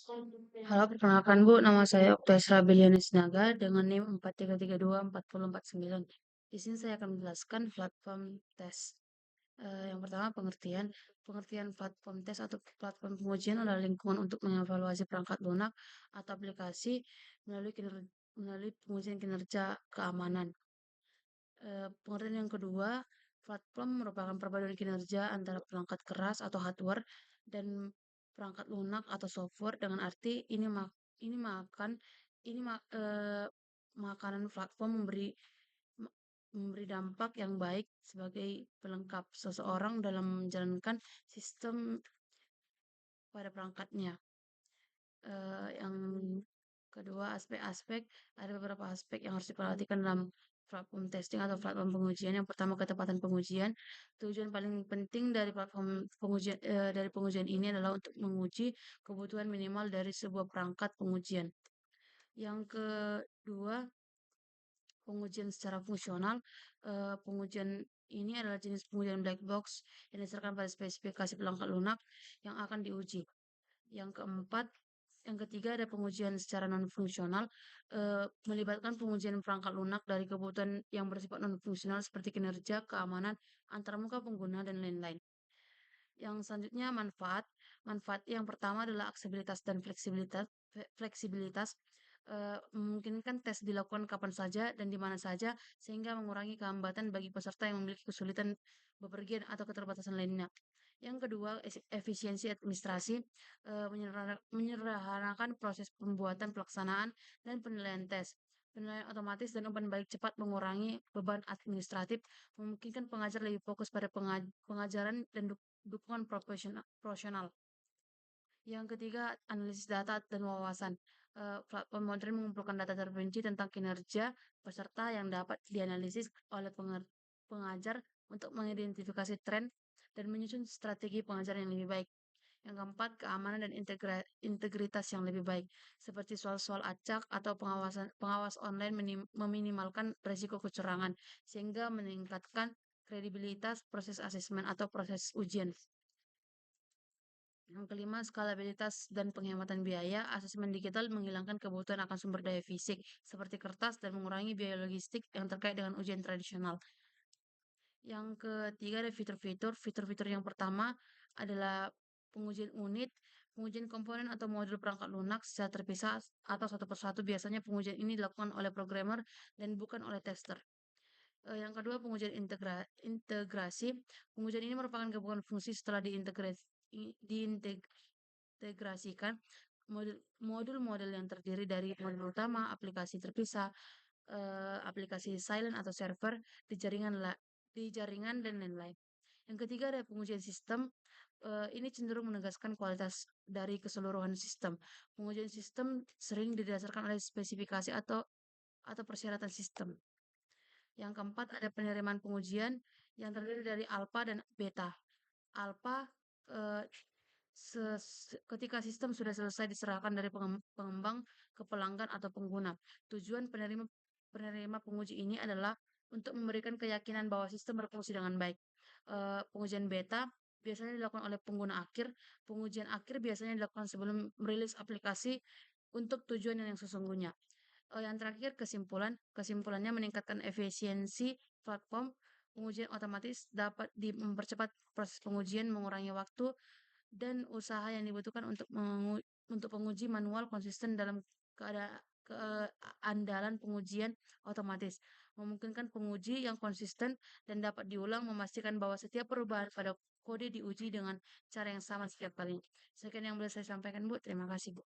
Halo, perkenalkan Bu, nama saya Oktaisra Biliana Sinaga dengan NIM 43324049. Di sini saya akan menjelaskan platform tes. Yang pertama, pengertian. Pengertian platform tes atau platform pengujian adalah lingkungan untuk mengevaluasi perangkat lunak atau aplikasi melalui pengujian kinerja keamanan. Pengertian yang kedua, platform merupakan perpaduan kinerja antara perangkat keras atau hardware dan perangkat lunak atau software dengan arti ini makan ini ma- eh, makanan platform memberi dampak yang baik sebagai pelengkap seseorang dalam menjalankan sistem pada perangkatnya. Yang kedua, aspek-aspek, ada beberapa aspek yang harus diperhatikan dalam platform testing atau platform pengujian. Yang pertama, ketepatan pengujian. Tujuan paling penting dari platform pengujian ini adalah untuk menguji kebutuhan minimal dari sebuah perangkat pengujian. Yang kedua, pengujian secara fungsional. Pengujian ini adalah jenis pengujian black box yang didasarkan pada spesifikasi perangkat lunak yang akan diuji. Yang ketiga ada pengujian secara non-fungsional, melibatkan pengujian perangkat lunak dari kebutuhan yang bersifat non-fungsional seperti kinerja, keamanan, antarmuka pengguna, dan lain-lain. Yang selanjutnya manfaat. Manfaat yang pertama adalah aksesibilitas dan fleksibilitas. Memungkinkan tes dilakukan kapan saja dan di mana saja sehingga mengurangi kehambatan bagi peserta yang memiliki kesulitan bepergian atau keterbatasan lainnya. Yang kedua, efisiensi administrasi, menyederhanakan proses pembuatan, pelaksanaan, dan penilaian tes. Penilaian otomatis dan umpan balik cepat mengurangi beban administratif, memungkinkan pengajar lebih fokus pada pengajaran dan dukungan profesional. Yang ketiga, analisis data dan wawasan. Platform modern mengumpulkan data terperinci tentang kinerja peserta yang dapat dianalisis oleh pengajar untuk mengidentifikasi tren dan menyusun strategi pengajaran yang lebih baik. Yang keempat, keamanan dan integritas yang lebih baik, seperti soal-soal acak atau pengawas online meminimalkan risiko kecurangan, sehingga meningkatkan kredibilitas proses asesmen atau proses ujian. Yang kelima, skalabilitas dan penghematan biaya. Asesmen digital menghilangkan kebutuhan akan sumber daya fisik, seperti kertas, dan mengurangi biaya logistik yang terkait dengan ujian tradisional. Yang ketiga ada fitur-fitur. Fitur-fitur yang pertama adalah pengujian unit, pengujian komponen atau modul perangkat lunak secara terpisah atau satu persatu. Biasanya pengujian ini dilakukan oleh programmer dan bukan oleh tester. Yang kedua, pengujian integrasi. Pengujian ini merupakan gabungan fungsi setelah diintegrasikan modul-modul yang terdiri dari modul utama, aplikasi terpisah, aplikasi silent atau server di jaringan dan lain-lain. Yang ketiga ada pengujian sistem. Ini cenderung menegaskan kualitas dari keseluruhan sistem. Pengujian sistem sering didasarkan oleh spesifikasi atau persyaratan sistem. Yang keempat ada penerimaan pengujian yang terdiri dari alpha dan beta. Alpha eh, ketika sistem sudah selesai diserahkan dari pengembang ke pelanggan atau pengguna. Tujuan penerima penguji ini adalah untuk memberikan keyakinan bahwa sistem berfungsi dengan baik. Pengujian beta biasanya dilakukan oleh pengguna akhir. Pengujian akhir biasanya dilakukan sebelum merilis aplikasi untuk tujuan yang sesungguhnya. Yang terakhir kesimpulannya meningkatkan efisiensi platform pengujian otomatis dapat mempercepat proses pengujian, mengurangi waktu dan usaha yang dibutuhkan untuk penguji manual konsisten dalam keandalan pengujian otomatis, memungkinkan penguji yang konsisten dan dapat diulang, memastikan bahwa setiap perubahan pada kode diuji dengan cara yang sama setiap kali. Sekian yang boleh saya sampaikan, Bu. Terima kasih, Bu.